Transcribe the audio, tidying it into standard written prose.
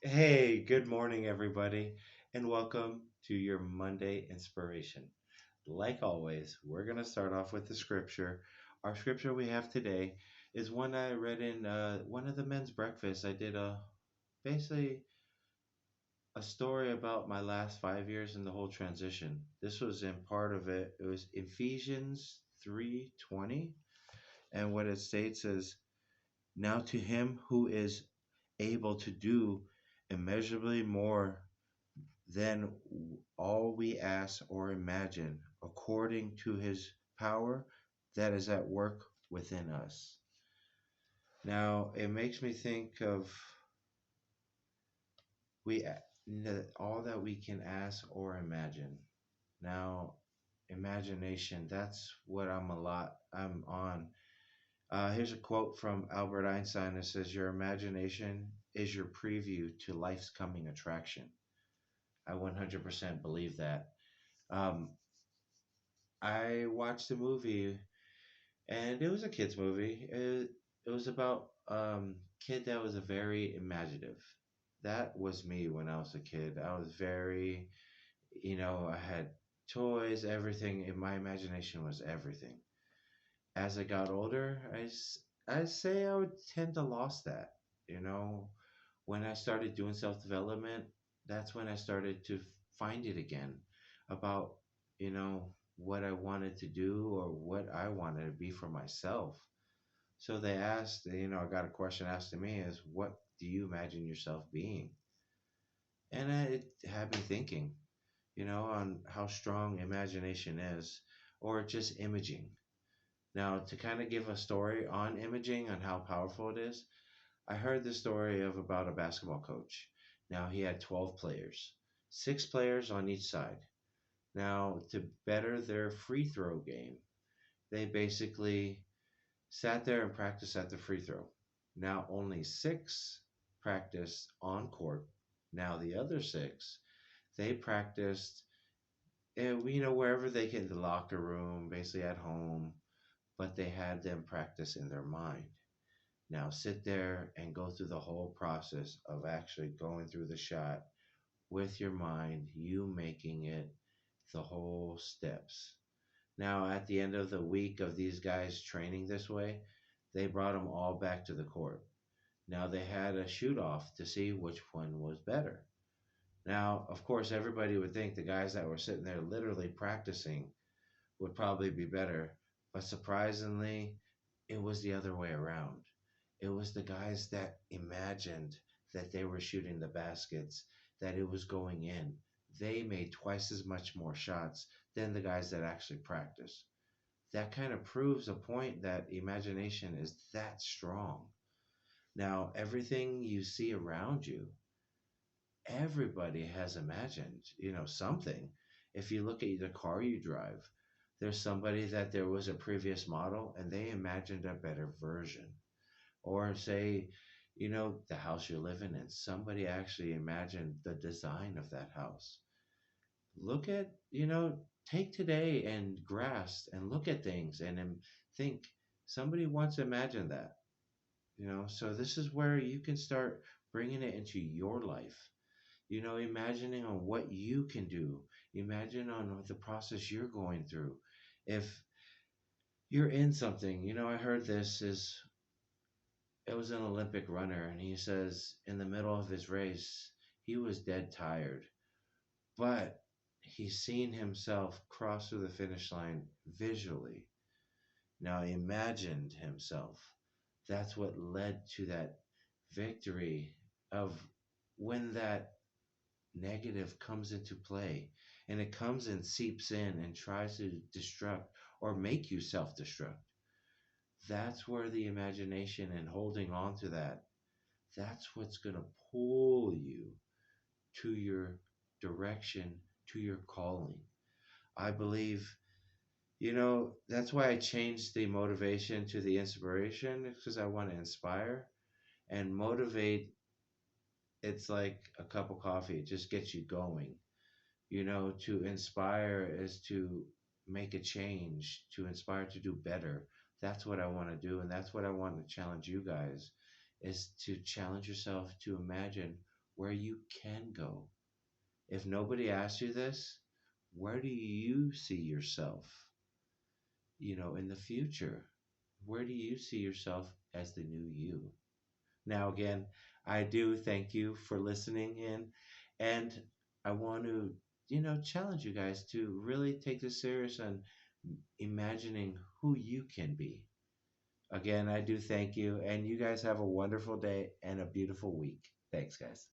Hey, good morning, everybody, and welcome to your Monday inspiration. Like always, we're going to start off with the scripture. Our scripture we have today is one I read in one of the men's breakfasts. I did basically a story about my last 5 years and the whole transition. This was in part of it. It was Ephesians 3:20, and what it states is, "Now to him who is able to do immeasurably more than all we ask or imagine, according to his power that is at work within us." Now, it makes me think of we all that we can ask or imagine. Now, imagination, that's what I'm on. Here's a quote from Albert Einstein that says, "Your imagination is your preview to life's coming attraction." I 100% believe that. Um, I watched a movie, and it was a kids movie. It was about kid that was a very imaginative. That was me when I was a kid. I was very, I had toys, everything. In my imagination was everything. As I got older, I say I would tend to lost that. You know, when I started doing self development, that's when I started to find it again about, you know, what I wanted to do or what I wanted to be for myself. So they asked, I got a question asked to me is, what do you imagine yourself being? And it had me thinking, on how strong imagination is, or just imaging. Now, to kind of give a story on imaging and how powerful it is, I heard the story of about a basketball coach. Now he had 12 players, 6 players on each side. Now, to better their free throw game, they basically sat there and practiced at the free throw. Now, only 6 practiced on court. Now, the other 6, they practiced, wherever they get in the locker room, basically at home, but they had them practice in their mind. Now sit there and go through the whole process of actually going through the shot with your mind, you making it the whole steps. Now, at the end of the week of these guys training this way, they brought them all back to the court. Now, they had a shoot off to see which one was better. Now, of course, everybody would think the guys that were sitting there literally practicing would probably be better, but surprisingly, it was the other way around. It was the guys that imagined that they were shooting the baskets, that it was going in. They made twice as much more shots than the guys that actually practiced. That kind of proves a point that imagination is that strong. Now, everything you see around you, everybody has imagined, something. If you look at the car you drive, there's somebody that there was a previous model and they imagined a better version. Or say, the house you're living in, somebody actually imagined the design of that house. Look at, take today and grasp and look at things and think somebody once imagined that, so this is where you can start bringing it into your life, imagining on what you can do. Imagine on the process you're going through. If you're in something, I heard this is, it was an Olympic runner, and he says in the middle of his race, he was dead tired, but he seen himself cross through the finish line visually. Now he imagined himself. That's what led to that victory of when that negative comes into play and it comes and seeps in and tries to destruct or make you self destruct. That's where the imagination and holding on to that, that's what's going to pull you to your direction, to your calling. I believe, that's why I changed the motivation to the inspiration, because I want to inspire and motivate. It's like a cup of coffee, it just gets you going. To inspire is to make a change, to inspire to do better. That's what I want to do, and that's what I want to challenge you guys is to challenge yourself to imagine where you can go. If nobody asks you this, where do you see yourself, in the future? Where do you see yourself as the new you? Now, again, I do thank you for listening in, and I want to, challenge you guys to really take this serious and imagining who you can be. Again, I do thank you, and you guys have a wonderful day and a beautiful week. Thanks, guys.